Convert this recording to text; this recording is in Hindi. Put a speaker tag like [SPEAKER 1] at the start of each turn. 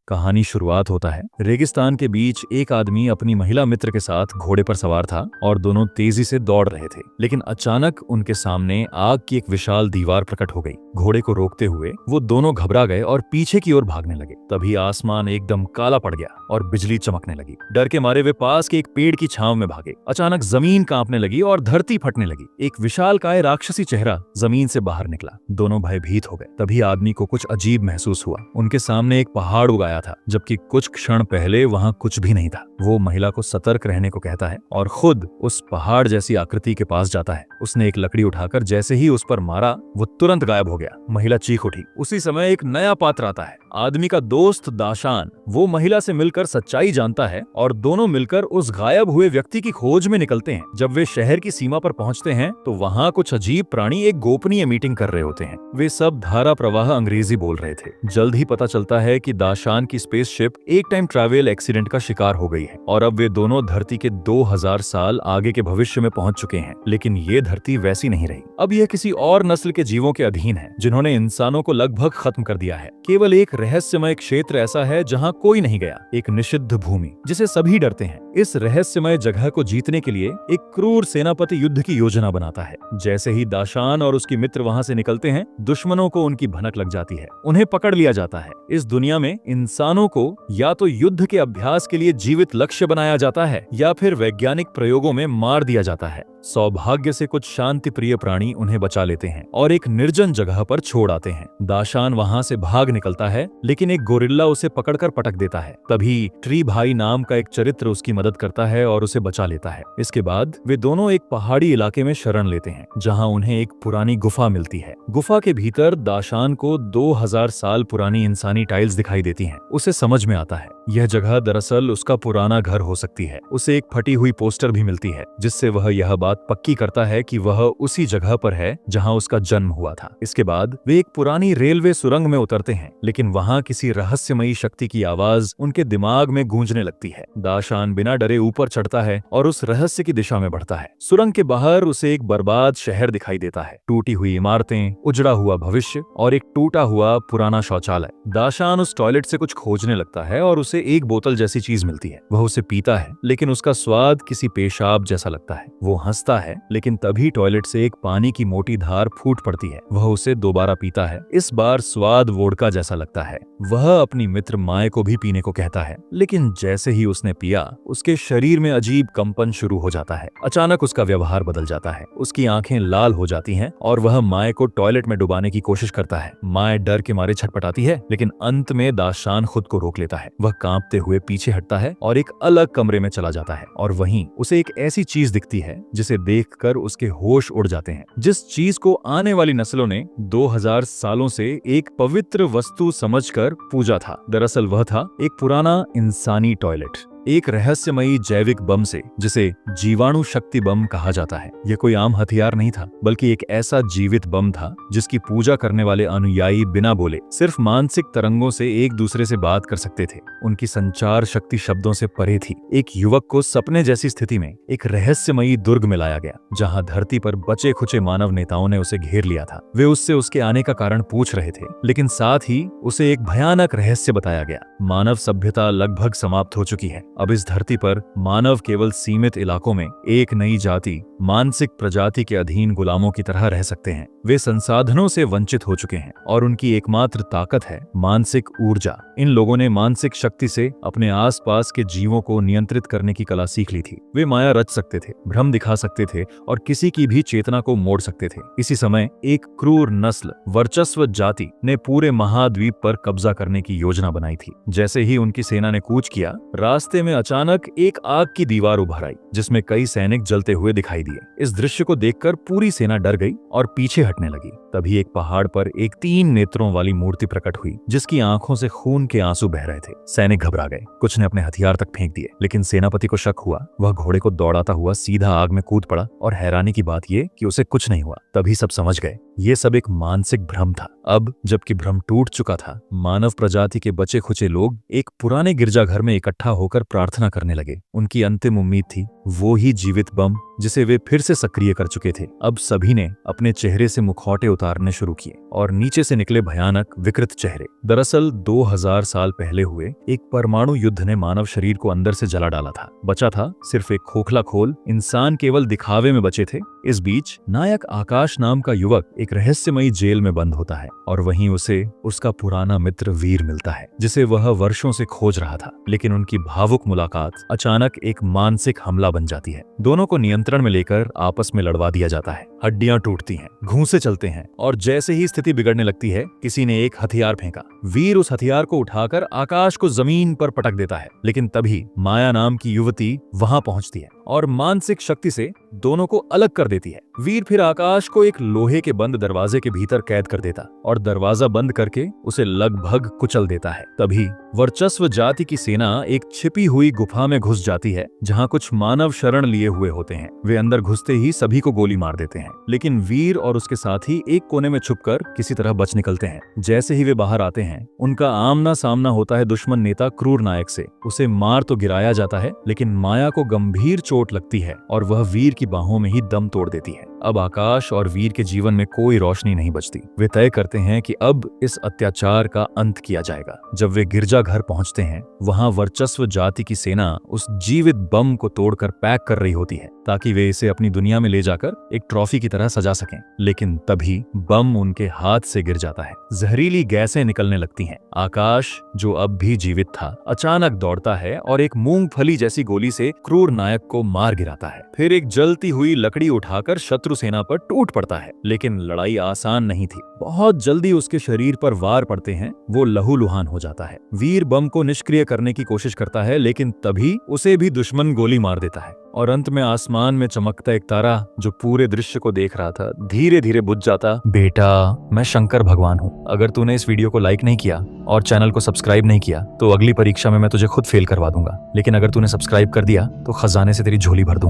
[SPEAKER 1] कहानी शुरुआत होता है रेगिस्तान के बीच। एक आदमी अपनी महिला मित्र के साथ घोड़े पर सवार था और दोनों तेजी से दौड़ रहे थे, लेकिन अचानक उनके सामने आग की एक विशाल दीवार प्रकट हो गई। घोड़े को रोकते हुए वो दोनों घबरा गए और पीछे की ओर भागने लगे। तभी आसमान एकदम काला पड़ गया और बिजली चमकने लगी। डर के मारे वे पास के एक पेड़ की छांव में भागे। अचानक जमीन कांपने लगी और धरती फटने लगी। एक विशालकाय राक्षसी चेहरा जमीन से बाहर निकला। दोनों भयभीत हो गए। तभी आदमी को कुछ अजीब महसूस हुआ। उनके सामने एक पहाड़ उगाया था, जबकि कुछ क्षण पहले वहां कुछ भी नहीं था। वो महिला को सतर्क रहने को कहता है और खुद उस पहाड़ जैसी आकृति के पास जाता है। उसने एक लकड़ी उठाकर जैसे ही उस पर मारा, वो तुरंत गायब हो गया। महिला चीख उठी। उसी समय एक नया पात्र आता है, आदमी का दोस्त दाशान। वो महिला से मिलकर सच्चाई जानता है और दोनों मिलकर उस गायब हुए व्यक्ति की खोज में निकलते हैं। जब वे शहर की सीमा पर पहुंचते हैं तो वहां कुछ अजीब प्राणी एक गोपनीय मीटिंग कर रहे होते हैं। वे सब धारा प्रवाह अंग्रेजी बोल रहे थे। जल्द ही पता चलता है कि दाशान की स्पेसशिप एक टाइम ट्रैवल एक्सीडेंट का शिकार हो गई है और अब वे दोनों धरती के 2000 साल आगे के भविष्य में पहुंच चुके हैं। लेकिन ये धरती वैसी नहीं रही। अब यह किसी और नस्ल के जीवों के अधीन है, जिन्होंने इंसानों को लगभग खत्म कर दिया है। केवल एक रहस्यमय क्षेत्र ऐसा है जहां कोई नहीं गया, एक निषिद्ध भूमि जिसे सभी डरते हैं। इस रहस्यमय जगह को जीतने के लिए एक क्रूर सेनापति युद्ध की योजना बनाता है। जैसे ही दाशान और उसकी मित्र वहां से निकलते हैं, दुश्मनों को उनकी भनक लग जाती है। उन्हें पकड़ लिया जाता है। इस दुनिया में इंसानों को या तो युद्ध के अभ्यास के लिए जीवित लक्ष्य बनाया जाता है या फिर वैज्ञानिक प्रयोगों में मार दिया जाता है। सौभाग्य से कुछ शांति प्रिय प्राणी उन्हें बचा लेते हैं और एक निर्जन जगह पर छोड़ आते हैं। दाशान वहां से भाग निकलता है, लेकिन एक गोरिल्ला उसे पकड़कर पटक देता है। तभी ट्री भाई नाम का एक चरित्र उसकी मदद करता है और उसे बचा लेता है। इसके बाद वे दोनों एक पहाड़ी इलाके में शरण लेते हैं, जहां उन्हें एक पुरानी गुफा मिलती है। गुफा के भीतर दाशान को 2000 साल पुरानी इंसानी टाइल्स दिखाई देती हैं। उसे समझ में आता है यह जगह दरअसल उसका पुराना घर हो सकती है। उसे एक फटी हुई पोस्टर भी मिलती है, जिससे वह यह बात पक्की करता है कि वह उसी जगह पर है जहां उसका जन्म हुआ था। इसके बाद वे एक पुरानी रेलवे सुरंग में उतरते हैं, लेकिन वहां किसी रहस्यमयी शक्ति की आवाज उनके दिमाग में गूंजने लगती है। दाशान बिना डरे ऊपर चढ़ता है और उस रहस्य की दिशा में बढ़ता है। सुरंग के बाहर उसे एक बर्बाद शहर दिखाई देता है, टूटी हुई इमारतें, उजड़ा हुआ भविष्य और एक टूटा हुआ पुराना शौचालय। दाशान उस टॉयलेट से कुछ खोजने लगता है और उसे एक बोतल जैसी चीज मिलती है। वह उसे पीता है, लेकिन उसका स्वाद किसी पेशाब जैसा लगता है। वो हंसता है, लेकिन तभी टॉयलेट से एक पानी की मोटी धार फूट पड़ती है। वह उसे दोबारा पीता है। इस बार स्वाद वोडका जैसा लगता है। वह अपनी मित्र माए को भी पीने को कहता है, लेकिन जैसे ही उसने पिया, उसके शरीर में अजीब कंपन शुरू हो जाता है। अचानक उसका व्यवहार बदल जाता है। उसकी आंखें लाल हो जाती हैं और वह माए को टॉयलेट में डुबाने की कोशिश करता है। माए डर के मारे छटपटाती है, लेकिन अंत में दाशान खुद को रोक लेता है। वह कांपते हुए पीछे हटता है और एक अलग कमरे में चला जाता है और वहीं उसे एक ऐसी चीज दिखती है जिसे देखकर उसके होश उड़ जाते हैं। जिस चीज को आने वाली नस्लों ने 2000 सालों से एक पवित्र वस्तु समझकर पूजा था, दरअसल वह था एक पुराना इंसानी टॉयलेट, एक रहस्यमयी जैविक बम से, जिसे जीवाणु शक्ति बम कहा जाता है। यह कोई आम हथियार नहीं था, बल्कि एक ऐसा जीवित बम था जिसकी पूजा करने वाले अनुयायी बिना बोले सिर्फ मानसिक तरंगों से एक दूसरे से बात कर सकते थे। उनकी संचार शक्ति शब्दों से परे थी। एक युवक को सपने जैसी स्थिति में एक रहस्यमयी दुर्ग में लाया गया, जहां धरती पर बचे खुचे मानव नेताओं ने उसे घेर लिया था। वे उससे उसके आने का कारण पूछ रहे थे, लेकिन साथ ही उसे एक भयानक रहस्य बताया गया। मानव सभ्यता लगभग समाप्त हो चुकी है। अब इस धरती पर मानव केवल सीमित इलाकों में एक नई जाति, मानसिक प्रजाति के अधीन गुलामों की तरह रह सकते हैं। वे संसाधनों से वंचित हो चुके हैं और उनकी एकमात्र ताकत है मानसिक ऊर्जा। इन लोगों ने मानसिक शक्ति से अपने आसपास के जीवों को नियंत्रित करने की कला सीख ली थी। वे माया रच सकते थे, भ्रम दिखा सकते थे और किसी की भी चेतना को मोड़ सकते थे। इसी समय एक क्रूर नस्ल, वर्चस्व जाति ने पूरे महाद्वीप पर कब्जा करने की योजना बनाई थी। जैसे ही उनकी सेना ने कूच किया, रास्ते में अचानक एक आग की दीवार उभर आई, जिसमें कई सैनिक जलते हुए दिखाई दिए। इस दृश्य को देखकर पूरी सेना डर गई और पीछे हटने लगी। तभी एक पहाड़ पर एक 3 नेत्रों वाली मूर्ति प्रकट हुई, जिसकी आंखों से खून के आंसू बह रहे थे। सैनिक घबरा गए, कुछ ने अपने हथियार तक फेंक दिए, लेकिन सेनापति को शक हुआ। वह घोड़े को दौड़ाता हुआ सीधा आग में कूद पड़ा और हैरानी की बात यह कि उसे कुछ नहीं हुआ। तभी सब समझ गए ये सब एक मानसिक भ्रम था। अब जबकि भ्रम टूट चुका था, मानव प्रजाति के बचे खुचे लोग एक पुराने गिरजाघर में इकट्ठा होकर प्रार्थना करने लगे। उनकी अंतिम उम्मीद थी वो ही जीवित बम जिसे वे फिर से सक्रिय कर चुके थे। अब सभी ने अपने चेहरे से मुखौटे उतारने शुरू किए और नीचे से निकले भयानक विकृत चेहरे। दरअसल 2000 साल पहले हुए एक परमाणु युद्ध ने मानव शरीर को अंदर से जला डाला था। बचा था सिर्फ एक खोखला खोल। इंसान केवल दिखावे में बचे थे। इस बीच नायक आकाश नाम का युवक एक रहस्यमयी जेल में बंद होता है और वहीं उसे उसका पुराना मित्र वीर मिलता है, जिसे वह वर्षों से खोज रहा था। लेकिन उनकी भावुक मुलाकात अचानक एक मानसिक हमला बन जाती है। दोनों को नियंत्रण में लेकर आपस में लड़वा दिया जाता है। हड्डियां टूटती हैं, घूंसे चलते हैं और जैसे ही स्थिति बिगड़ने लगती है, किसी ने एक हथियार फेंका। वीर उस हथियार को उठाकर आकाश को जमीन पर पटक देता है। लेकिन तभी माया नाम की युवती वहां पहुंचती है और मानसिक शक्ति से दोनों को अलग कर देती है। वीर फिर आकाश को एक लोहे के बंद दरवाजे के भीतर कैद कर देता और दरवाजा बंद करके उसे लगभग कुचल देता है। तभी वर्चस्व जाति की सेना एक छिपी हुई गुफा में घुस जाती है, जहां कुछ मानव शरण लिए हुए होते हैं। वे अंदर घुसते ही सभी को गोली मार देते हैं, लेकिन वीर और उसके साथी एक कोने में छुपकर किसी तरह बच निकलते हैं। जैसे ही वे बाहर आते हैं, उनका आमना सामना होता है दुश्मन नेता क्रूर नायक से। उसे मार तो गिराया जाता है, लेकिन माया को गंभीर चोट लगती है और वह वीर की बाहों में ही दम तोड़ देती है। अब आकाश और वीर के जीवन में कोई रोशनी नहीं बचती। वे तय करते हैं कि अब इस अत्याचार का अंत किया जाएगा। जब वे गिरजाघर पहुंचते हैं, वहां वर्चस्व जाति की सेना उस जीवित बम को तोड़कर पैक कर रही होती है, ताकि वे इसे अपनी दुनिया में ले जाकर एक ट्रॉफी की तरह सजा सकें। लेकिन तभी बम उनके हाथ से गिर जाता है। जहरीली गैसें निकलने लगती हैं। आकाश, जो अब भी जीवित था, अचानक दौड़ता है और एक मूंगफली जैसी गोली से क्रूर नायक को मार गिराता है। फिर एक जलती हुई लकड़ी उठाकर शत्रु सेना पर टूट पड़ता है। लेकिन लड़ाई आसान नहीं थी। बहुत जल्दी उसके शरीर पर वार पड़ते हैं। वो लहूलुहान हो जाता है। वीर बम को निष्क्रिय करने की कोशिश करता है, लेकिन तभी उसे भी दुश्मन गोली मार देता है और अंत में आसमान में चमकता एक तारा, जो पूरे दृश्य को देख रहा था, धीरे धीरे बुझ जाता। बेटा, मैं शंकर भगवान हूँ। अगर तूने इस वीडियो को लाइक नहीं किया और चैनल को सब्सक्राइब नहीं किया तो अगली परीक्षा में मैं तुझे खुद फेल करवा दूंगा। लेकिन अगर तूने सब्सक्राइब कर दिया तो खजाने से तेरी झोली भर दूंगा।